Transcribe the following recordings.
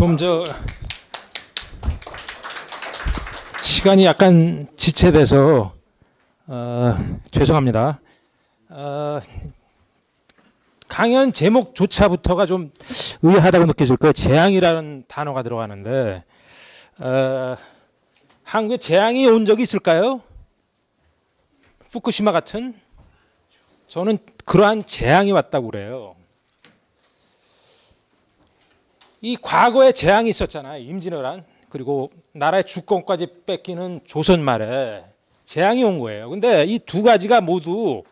좀 시간이 약간 지체돼서 죄송합니다. 강연 제목조차부터가 좀 의아하다고 느껴질 거예요. 재앙이라는 단어가 들어가는데 한국에 재앙이 온 적이 있을까요? 후쿠시마 같은? 저는 그러한 재앙이 왔다고 그래요. 이 과거에 재앙이 있었잖아요. 임진왜란, 그리고 나라의 주권까지 뺏기는 조선 말에 재앙이 온 거예요. 근데 이 두 가지가 모두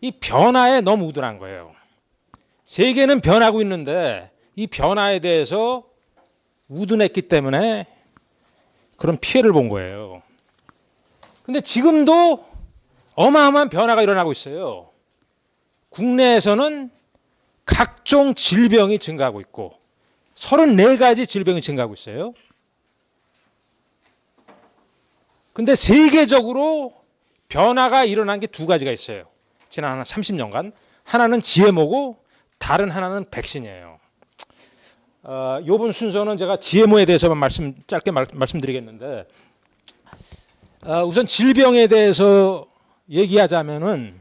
이 변화에 너무 우둔한 거예요. 세계는 변하고 있는데 이 변화에 대해서 우둔했기 때문에 그런 피해를 본 거예요. 근데 지금도 어마어마한 변화가 일어나고 있어요. 국내에서는 각종 질병이 증가하고 있고 34가지 질병이 증가하고 있어요. 근데 세계적으로 변화가 일어난 게 두 가지가 있어요. 지난 30년간. 하나는 GMO고 다른 하나는 백신이에요. 이번 순서는 제가 GMO에 대해서만 짧게 말씀드리겠는데 우선 질병에 대해서 얘기하자면은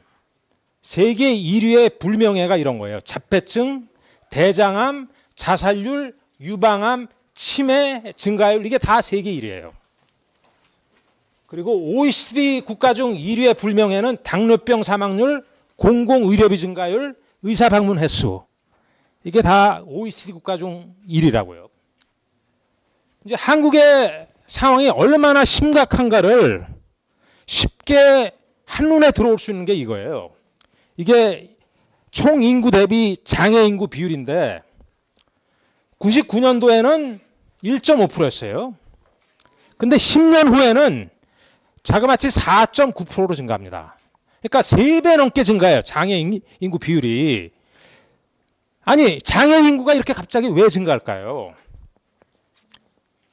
세계 1위의 불명예가 이런 거예요. 자폐증, 대장암, 자살률, 유방암, 치매 증가율, 이게 다 세계 1위예요. 그리고 OECD 국가 중 1위의 불명예는 당뇨병 사망률, 공공의료비 증가율, 의사 방문 횟수, 이게 다 OECD 국가 중 1위라고요. 이제 한국의 상황이 얼마나 심각한가를 쉽게 한눈에 들어올 수 있는 게 이거예요. 이게 총 인구 대비 장애 인구 비율인데 99년도에는 1.5%였어요. 근데 10년 후에는 자그마치 4.9%로 증가합니다. 그러니까 3배 넘게 증가해요. 장애 인구 비율이. 아니, 장애 인구가 이렇게 갑자기 왜 증가할까요?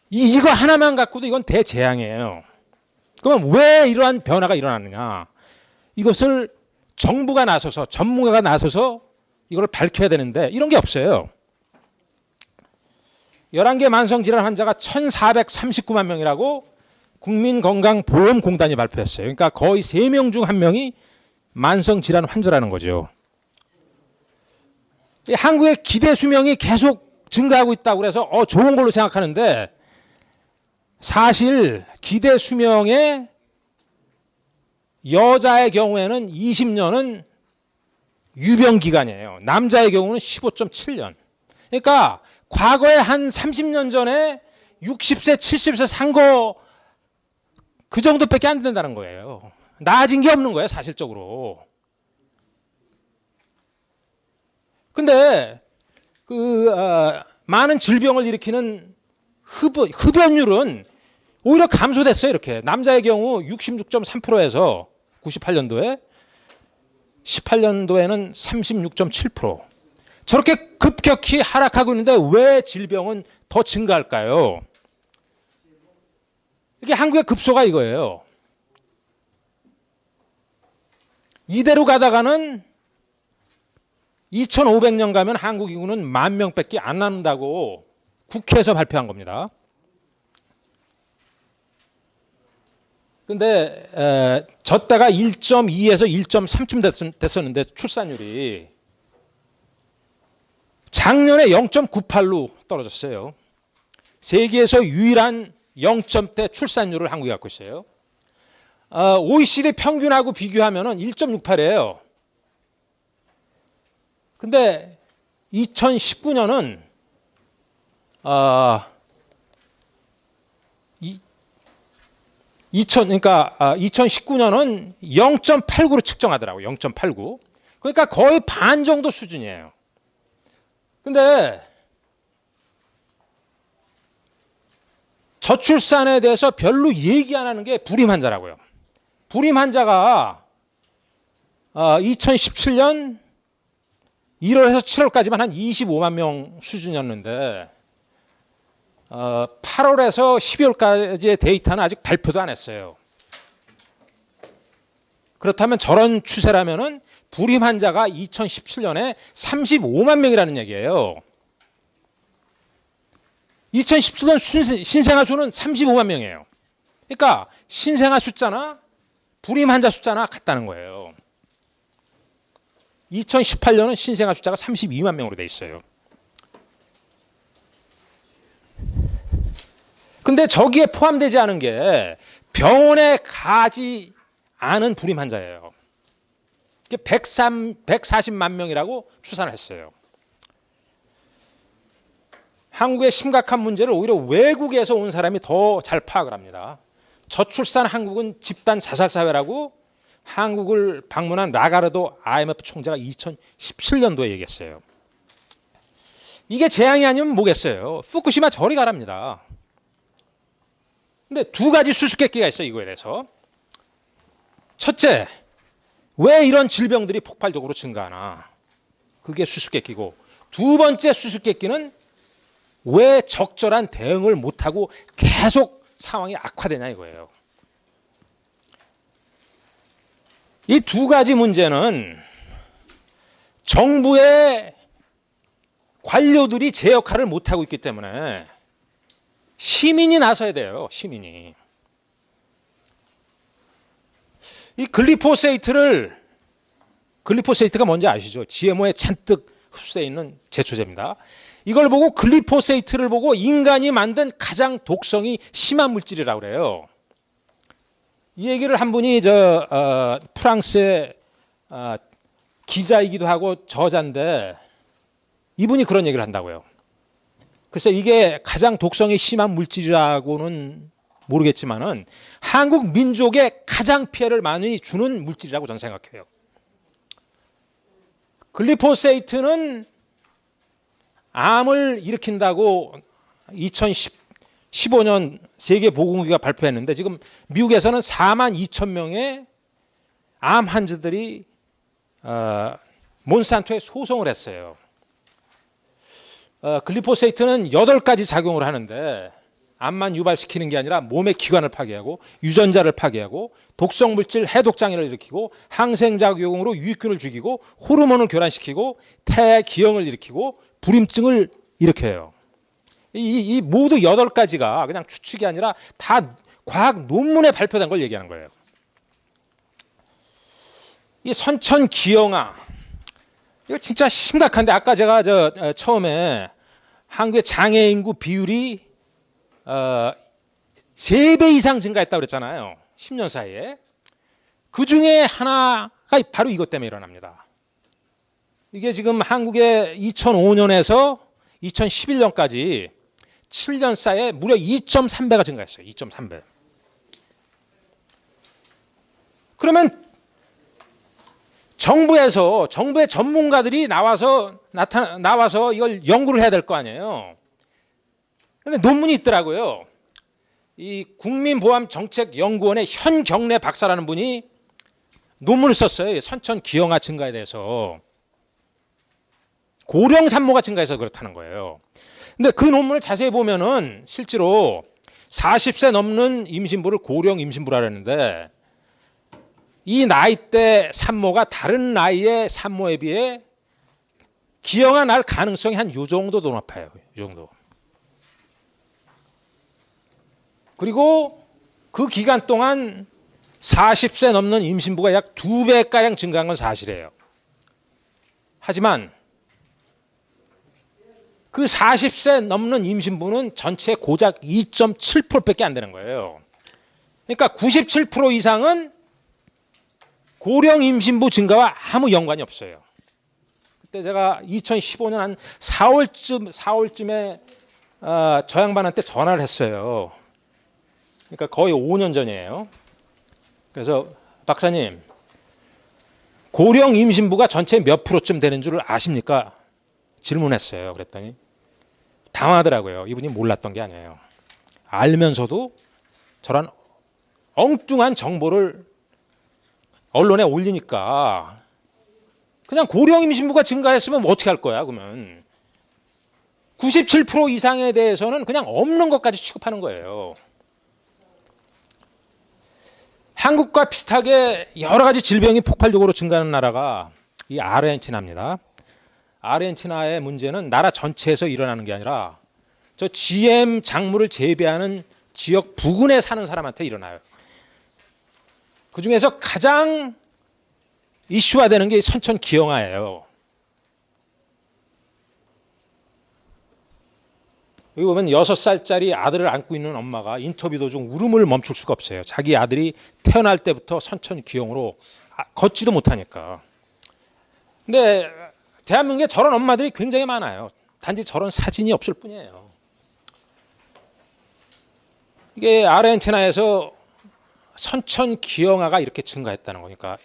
이거 하나만 갖고도 이건 대재앙이에요. 그럼 왜 이러한 변화가 일어나느냐? 이것을 정부가 나서서, 전문가가 나서서 이걸 밝혀야 되는데 이런 게 없어요. 11개 만성질환 환자가 1,439만 명이라고 국민건강보험공단이 발표했어요. 그러니까 거의 3명 중 1명이 만성질환 환자라는 거죠. 한국의 기대 수명이 계속 증가하고 있다고 그래서 좋은 걸로 생각하는데 사실 기대 수명의 여자의 경우에는 20년은 유병 기간이에요. 남자의 경우는 15.7년. 그러니까 과거에 한 30년 전에 60세, 70세 산 거 그 정도밖에 안 된다는 거예요. 나아진 게 없는 거예요, 사실적으로. 근데 많은 질병을 일으키는 흡연율은 오히려 감소됐어요. 이렇게 남자의 경우 66.3%에서 98년도에 18년도에는 36.7%. 저렇게 급격히 하락하고 있는데 왜 질병은 더 증가할까요? 이게 한국의 급소가 이거예요. 이대로 가다가는 2500년 가면 한국 인구는 10,000명밖에 안 남는다고 국회에서 발표한 겁니다. 근데 저 때가 1.2에서 1.3쯤 됐었는데 출산율이 작년에 0.98로 떨어졌어요. 세계에서 유일한 0점대 출산율을 한국이 갖고 있어요. OECD 평균하고 비교하면 1.68이에요. 근데 2019년은 그러니까 2019년은 0.89로 측정하더라고요. 0.89. 그러니까 거의 반 정도 수준이에요. 근데 저출산에 대해서 별로 얘기 안 하는 게 불임 환자라고요. 불임 환자가 2017년 1월에서 7월까지만 한 25만 명 수준이었는데 8월에서 12월까지의 데이터는 아직 발표도 안 했어요. 그렇다면 저런 추세라면은 불임 환자가 2017년에 35만 명이라는 얘기예요. 2017년 신생아 수는 35만 명이에요. 그러니까 신생아 숫자나 불임 환자 숫자나 같다는 거예요. 2018년은 신생아 숫자가 32만 명으로 돼 있어요. 근데 저기에 포함되지 않은 게 병원에 가지 않은 불임 환자예요. 140만 명이라고 추산을 했어요. 한국의 심각한 문제를 오히려 외국에서 온 사람이 더 잘 파악을 합니다. 저출산 한국은 집단 자살 사회라고 한국을 방문한 라가르도 IMF 총재가 2017년도에 얘기했어요. 이게 재앙이 아니면 뭐겠어요? 후쿠시마 저리 가랍니다. 근데 두 가지 수수께끼가 있어요, 이거에 대해서. 첫째, 왜 이런 질병들이 폭발적으로 증가하나? 그게 수수께끼고, 두 번째 수수께끼는 왜 적절한 대응을 못하고 계속 상황이 악화되냐 이거예요. 이 두 가지 문제는 정부의 관료들이 제 역할을 못하고 있기 때문에 시민이 나서야 돼요. 시민이. 이 글리포세이트가 뭔지 아시죠? GMO에 잔뜩 흡수되어 있는 제초제입니다. 이걸 보고 글리포세이트를 보고 인간이 만든 가장 독성이 심한 물질이라고 그래요. 이 얘기를 한 분이 프랑스의 기자이기도 하고 저자인데 이분이 그런 얘기를 한다고요. 글쎄 이게 가장 독성이 심한 물질이라고는 모르겠지만은 한국 민족에 가장 피해를 많이 주는 물질이라고 저는 생각해요. 글리포세이트는 암을 일으킨다고 2015년 세계보건기구가 발표했는데 지금 미국에서는 4만 2천 명의 암 환자들이 몬산토에 소송을 했어요. 글리포세이트는 8가지 작용을 하는데 암만 유발시키는 게 아니라 몸의 기관을 파괴하고 유전자를 파괴하고 독성물질 해독장애를 일으키고 항생작용으로 유익균을 죽이고 호르몬을 교란시키고 폐 기형을 일으키고 불임증을 일으켜요. 이 모두 8가지가 그냥 추측이 아니라 다 과학 논문에 발표된 걸 얘기하는 거예요. 이 선천기형아 이거 진짜 심각한데 아까 제가 처음에 한국의 장애 인구 비율이 3배 이상 증가했다고 그랬잖아요. 10년 사이에. 그 중에 하나가 바로 이것 때문에 일어납니다. 이게 지금 한국의 2005년에서 2011년까지 7년 사이에 무려 2.3배가 증가했어요. 2.3배. 그러면 정부의 전문가들이 나와서 이걸 연구를 해야 될 거 아니에요. 근데 논문이 있더라고요. 이 국민보험정책연구원의 현경래 박사라는 분이 논문을 썼어요. 선천기형아 증가에 대해서. 고령 산모가 증가해서 그렇다는 거예요. 근데 그 논문을 자세히 보면은 실제로 40세 넘는 임신부를 고령 임신부라 그랬는데 이 나이대 산모가 다른 나이의 산모에 비해 기형아 날 가능성이 한 요 정도 더 높아요. 요 정도. 그리고 그 기간 동안 40세 넘는 임신부가 약 2배가량 증가한 건 사실이에요. 하지만 그 40세 넘는 임신부는 전체 고작 2.7%밖에 안 되는 거예요. 그러니까 97% 이상은 고령 임신부 증가와 아무 연관이 없어요. 그때 제가 2015년 한 4월쯤에 저 양반한테 전화를 했어요. 그러니까 거의 5년 전이에요. 그래서 박사님, 고령 임신부가 전체 몇 프로쯤 되는 줄 아십니까? 질문했어요. 그랬더니 당황하더라고요. 이분이 몰랐던 게 아니에요. 알면서도 저런 엉뚱한 정보를 언론에 올리니까 그냥 고령 임신부가 증가했으면 어떻게 할 거야 그러면. 97% 이상에 대해서는 그냥 없는 것까지 취급하는 거예요. 한국과 비슷하게 여러 가지 질병이 폭발적으로 증가하는 나라가 이 아르헨티나입니다. 아르헨티나의 문제는 나라 전체에서 일어나는 게 아니라 저 GM 작물을 재배하는 지역 부근에 사는 사람한테 일어나요. 그중에서 가장 이슈화 되는 게 선천 기형아예요. 여기 보면 6살짜리 아들을 안고 있는 엄마가 인터뷰 도중 울음을 멈출 수가 없어요. 자기 아들이 태어날 때부터 선천 기형으로 걷지도 못하니까. 근데 대한민국에 저런 엄마들이 굉장히 많아요. 단지 저런 사진이 없을 뿐이에요. 이게 아르헨티나에서 선천 기형아가 이렇게 증가했다는 거니까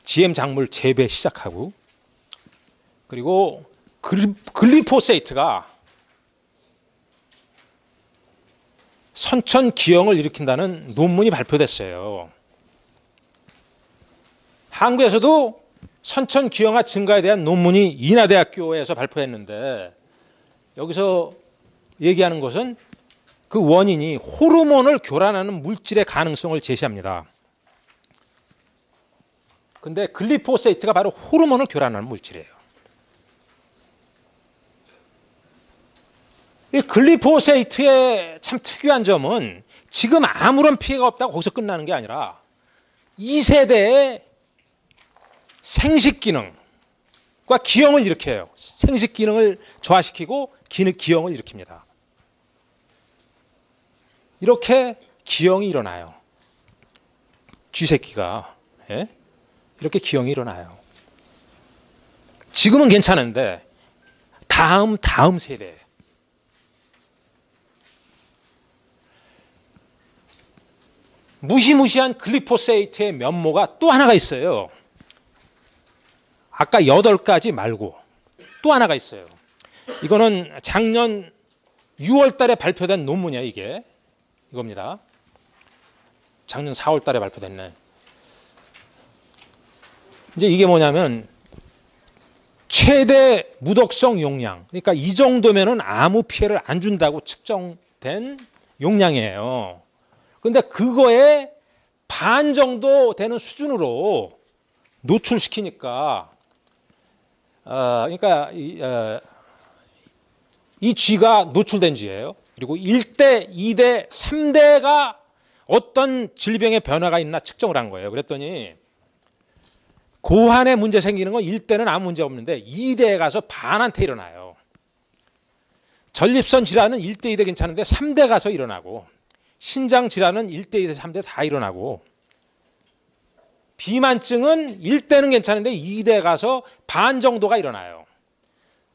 GM 작물 재배 시작하고, 그리고 글리포세이트가 선천 기형을 일으킨다는 논문이 발표됐어요. 한국에서도 선천 기형아 증가에 대한 논문이 인하대학교에서 발표했는데, 여기서 얘기하는 것은 그 원인이 호르몬을 교란하는 물질의 가능성을 제시합니다. 근데 글리포세이트가 바로 호르몬을 교란하는 물질이에요. 이 글리포세이트의 참 특유한 점은 지금 아무런 피해가 없다고 거기서 끝나는 게 아니라 2세대의 생식 기능과 기형을 일으켜요. 생식 기능을 저하시키고 기형을 일으킵니다. 이렇게 기형이 일어나요. 쥐새끼가. 예? 이렇게 기형이 일어나요. 지금은 괜찮은데 다음 세대, 무시무시한 글리포세이트의 면모가 또 하나가 있어요. 아까 8가지 말고 또 하나가 있어요. 이거는 작년 6월 달에 발표된 논문이에요. 이겁니다. 작년 4월 달에 발표됐네. 이제 이게 뭐냐면 최대 무독성 용량, 그러니까 이 정도면은 아무 피해를 안 준다고 측정된 용량이에요. 근데 그거에 반 정도 되는 수준으로 노출시키니까 그러니까 이 쥐가 노출된 쥐예요. 그리고 1대, 2대, 3대가 어떤 질병의 변화가 있나 측정을 한 거예요. 그랬더니 고환에 문제 생기는 건 1대는 아무 문제 없는데 2대에 가서 반한테 일어나요. 전립선 질환은 1대, 2대 괜찮은데 3대 가서 일어나고, 신장 질환은 1대, 2대, 3대 다 일어나고, 비만증은 1대는 괜찮은데 2대 가서 반 정도가 일어나요.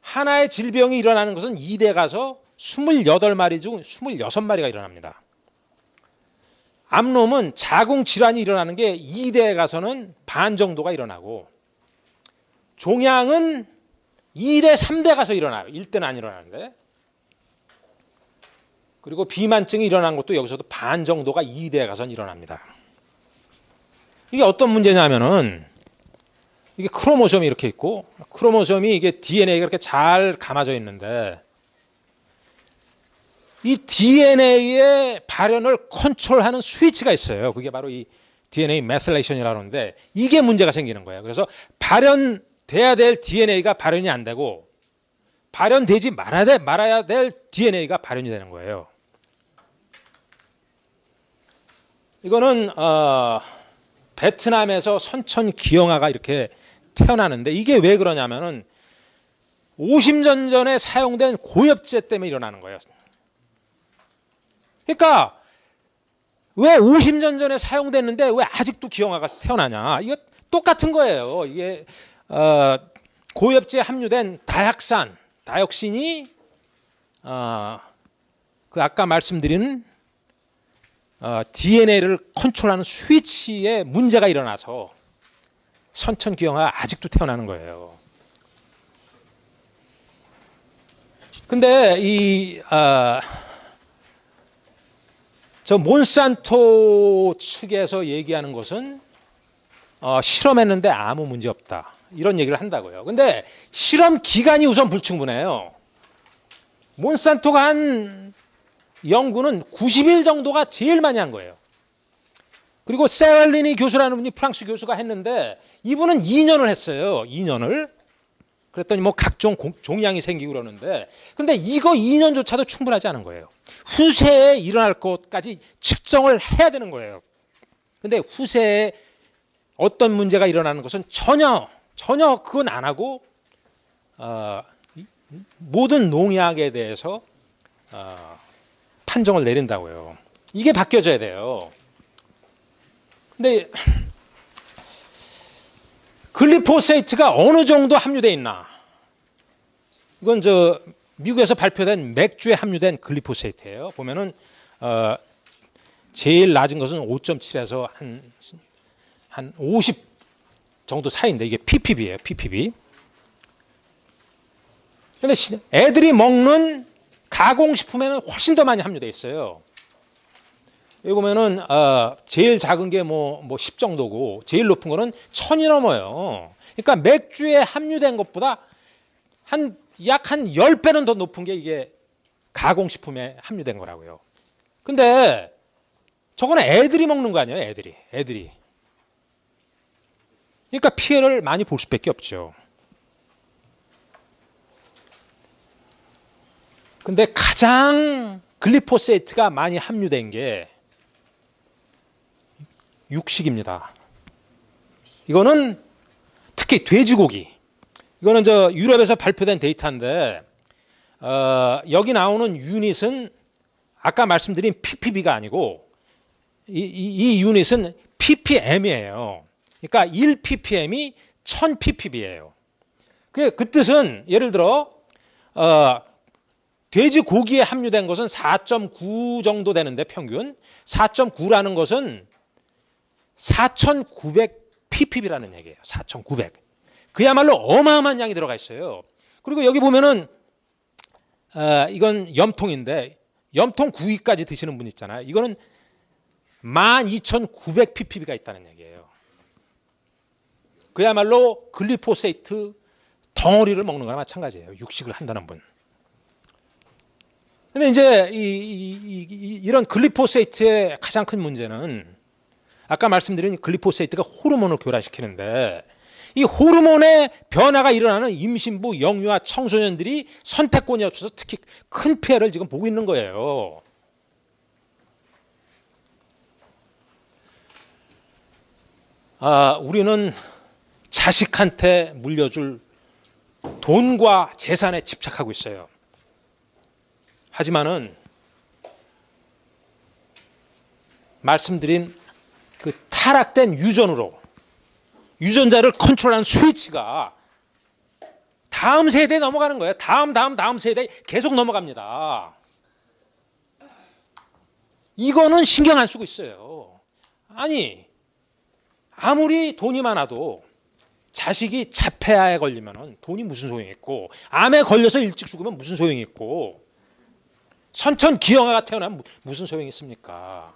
하나의 질병이 일어나는 것은 2대 가서 28마리 중 26마리가 일어납니다. 암놈은 자궁 질환이 일어나는 게 2대에 가서는 반 정도가 일어나고, 종양은 2대, 3대 가서 일어나요. 1대는 안 일어나는데. 그리고 비만증이 일어난 것도 여기서도 반 정도가 2대에 가서 일어납니다. 이게 어떤 문제냐면은, 이게 크로모솜이 이렇게 있고, 크로모솜이 이게 DNA가 이렇게 잘 감아져 있는데, 이 DNA의 발현을 컨트롤하는 스위치가 있어요. 그게 바로 이 DNA 메실레이션이라고 하는데, 이게 문제가 생기는 거예요. 그래서 발현돼야 될 DNA가 발현이 안 되고, 발현되지 말아야 될 DNA가 발현이 되는 거예요. 이거는 베트남에서 선천 기형아가 이렇게 태어나는데, 이게 왜 그러냐면은 50년 전에 사용된 고엽제 때문에 일어나는 거예요. 그러니까 왜 50년 전에 사용됐는데 왜 아직도 기형아가 태어나냐? 이거 똑같은 거예요. 이게 고엽제에 함유된 다이옥신이 그 아까 말씀드린 DNA를 컨트롤하는 스위치에 문제가 일어나서 선천 기형아가 아직도 태어나는 거예요. 근데 저 몬산토 측에서 얘기하는 것은 실험했는데 아무 문제 없다, 이런 얘기를 한다고요. 근데 실험 기간이 우선 불충분해요. 몬산토가 한 연구는 90일 정도가 제일 많이 한 거예요. 그리고 세랄리니 교수라는 분이 프랑스 교수가 했는데, 이분은 2년을 했어요. 2년을. 그랬더니 뭐 각종 종양이 생기고 그러는데, 근데 이거 2년조차도 충분하지 않은 거예요. 후세에 일어날 것까지 측정을 해야 되는 거예요. 근데 후세에 어떤 문제가 일어나는 것은 전혀 그건 안 하고 모든 농약에 대해서 판정을 내린다고요. 이게 바뀌어져야 돼요. 근데 글리포세이트가 어느 정도 함유되어 있나? 이건 미국에서 발표된 맥주에 함유된 글리포세이트예요. 보면은 제일 낮은 것은 5.7에서 한 50 정도 사이인데 이게 ppb예요. ppb. 근데 애들이 먹는 가공식품에는 훨씬 더 많이 함유되어 있어요. 여기 보면은 제일 작은 게 뭐 10 정도고 제일 높은 거는 1000이 넘어요. 그러니까 맥주에 함유된 것보다 약 한 10배는 더 높은 게 이게 가공식품에 함유된 거라고요. 근데 저거는 애들이 먹는 거 아니에요, 애들이. 그러니까 피해를 많이 볼 수밖에 없죠. 근데 가장 글리포세이트가 많이 함유된 게 육식입니다. 이거는 특히 돼지고기. 이거는 유럽에서 발표된 데이터인데 여기 나오는 유닛은 아까 말씀드린 ppb가 아니고 이 유닛은 ppm이에요. 그러니까 1ppm이 1000ppb예요. 그 뜻은 예를 들어 돼지고기에 함유된 것은 4.9 정도 되는데 평균 4.9라는 것은 4900ppb라는 얘기예요. 4900. 그야말로 어마어마한 양이 들어가 있어요. 그리고 여기 보면은 이건 염통인데 염통 구이까지 드시는 분 있잖아요. 이거는 12900ppb가 있다는 얘기예요. 그야말로 글리포세이트 덩어리를 먹는 거나 마찬가지예요. 육식을 한다는 분. 근데 이제 이런 글리포세이트의 가장 큰 문제는 아까 말씀드린 글리포세이트가 호르몬을 교란시키는데 이 호르몬의 변화가 일어나는 임신부, 영유아, 청소년들이 선택권이 없어서 특히 큰 피해를 지금 보고 있는 거예요. 우리는 자식한테 물려줄 돈과 재산에 집착하고 있어요. 하지만은 말씀드린 그 타락된 유전자를 컨트롤하는 스위치가 다음 세대에 넘어가는 거예요. 다음 세대에 계속 넘어갑니다. 이거는 신경 안 쓰고 있어요. 아니 아무리 돈이 많아도 자식이 자폐아에 걸리면 돈이 무슨 소용이 있고 암에 걸려서 일찍 죽으면 무슨 소용이 있고 선천기형아가 태어나면 무슨 소용이 있습니까?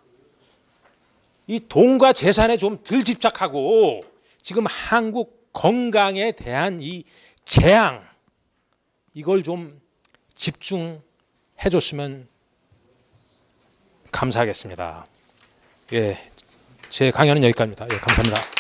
이 돈과 재산에 좀 덜 집착하고 지금 한국 건강에 대한 이 재앙 이걸 좀 집중해 줬으면 감사하겠습니다. 예, 제 강연은 여기까지입니다. 예, 감사합니다.